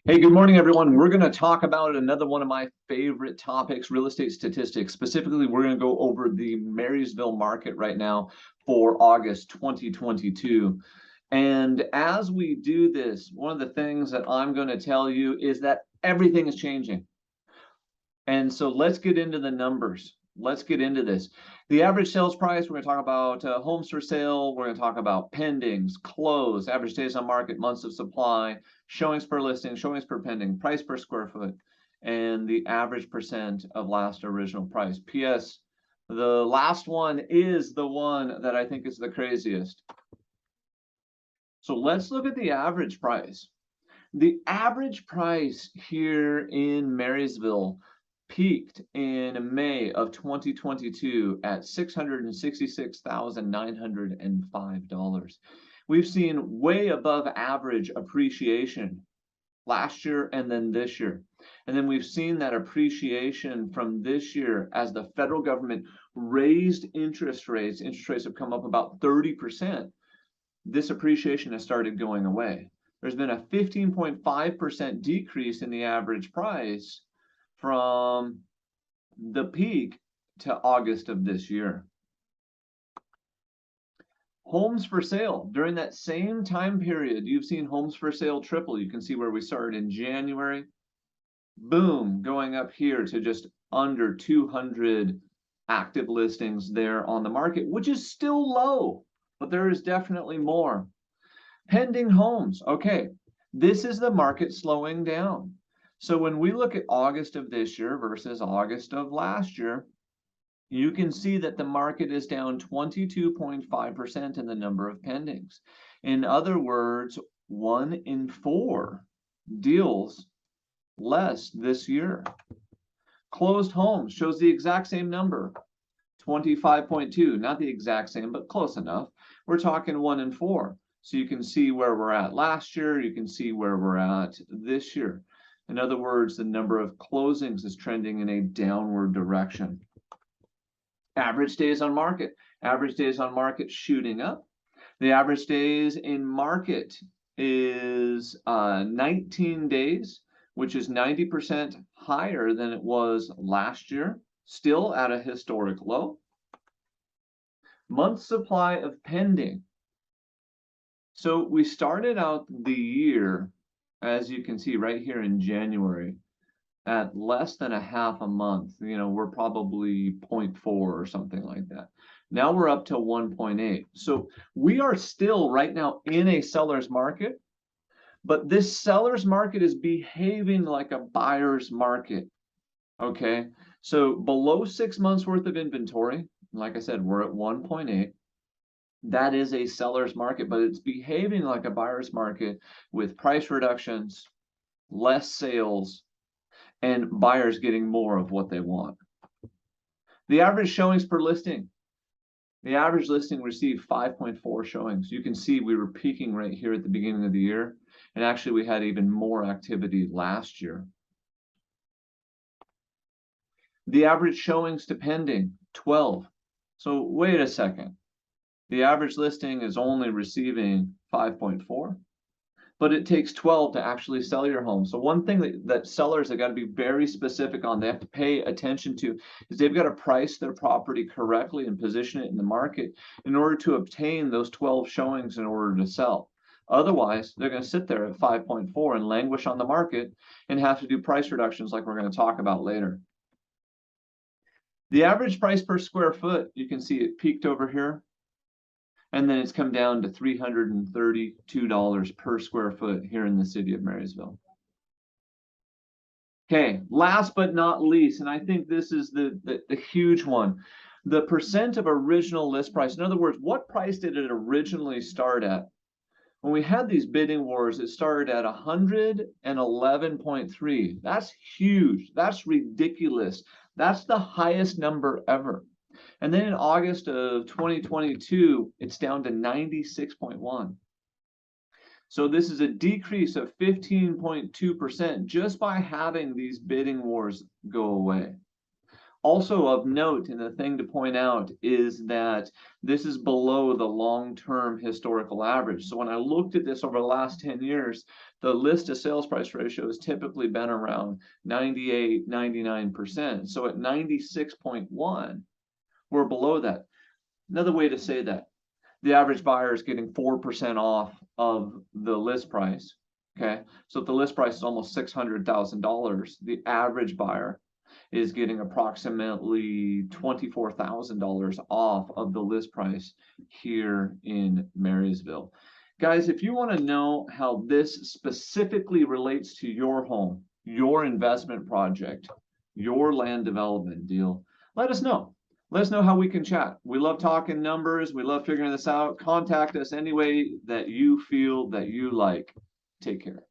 Hey, good morning, everyone. We're going to talk about another one of my favorite topics, real estate statistics. Specifically, we're going to go over the Marysville market right now for August 2022. And as we do this, one of the things that I'm going to tell you is that everything is changing. And so let's get into the numbers. Let's get into this. The average sales price, we're going to talk about homes for sale. We're going to talk about pendings, closed, average days on market, months of supply, showings per listing, showings per pending, price per square foot, and the average percent of last original price. P.S. The last one is the one that I think is the craziest. So let's look at the average price. The average price here in Marysville peaked in May of 2022 at $666,905. We've seen way above average appreciation last year and then this year. And then we've seen that appreciation from this year as the federal government raised interest rates. Interest rates have come up about 30%. This appreciation has started going away. There's been a 15.5% decrease in the average price from the peak to August of this year. Homes for sale. During that same time period, you've seen homes for sale triple. You can see where we started in January. Boom, going up here to just under 200 active listings there on the market, which is still low, but there is definitely more. Pending homes. Okay, this is the market slowing down. So when we look at August of this year versus August of last year, you can see that the market is down 22.5% in the number of pendings. In other words, 1 in 4 deals less this year. Closed homes shows the exact same number, 25.2, not the exact same, but close enough. We're talking 1 in 4. So you can see where we're at last year. You can see where we're at this year. In other words, the number of closings is trending in a downward direction. Average days on market. Average days on market shooting up. The average days in market is 19 days, which is 90% higher than it was last year. Still at a historic low. Month supply of pending. So we started out the year, as you can see right here in January, at less than a half a month. We're probably 0.4 or something like that. Now we're up to 1.8. So we are still right now in a seller's market, but this seller's market is behaving like a buyer's market. Okay, so below 6 months worth of inventory, like I said, we're at 1.8. That is a seller's market, but it's behaving like a buyer's market with price reductions, less sales, and buyers getting more of what they want. The average showings per listing. The average listing received 5.4 showings. You can see we were peaking right here at the beginning of the year, and actually we had even more activity last year. The average showings to pending, 12. So wait a second. The average listing is only receiving 5.4, but it takes 12 to actually sell your home. So one thing that sellers have got to be very specific on, they have to pay attention to, is they've got to price their property correctly and position it in the market in order to obtain those 12 showings in order to sell. Otherwise, they're going to sit there at 5.4 and languish on the market and have to do price reductions like we're going to talk about later. The average price per square foot, you can see it peaked over here, and then it's come down to $332 per square foot here in the city of Marysville. Okay, last but not least, and I think this is the huge one, the percent of original list price. In other words, what price did it originally start at? When we had these bidding wars, it started at 111.3. That's huge. That's ridiculous. That's the highest number ever. And then in August of 2022, it's down to 96.1. So this is a decrease of 15.2% just by having these bidding wars go away. Also of note, and the thing to point out is that this is below the long-term historical average. So when I looked at this over the last 10 years, the list to sales price ratio has typically been around 98, 99%. So at 96.1, we're below that. Another way to say that, the average buyer is getting 4% off of the list price. Okay, so if the list price is almost $600,000, the average buyer is getting approximately $24,000 off of the list price here in Marysville. Guys, if you want to know how this specifically relates to your home, your investment project, your land development deal, let us know. Let us know how we can chat. We love talking numbers. We love figuring this out. Contact us any way that you feel that you like. Take care.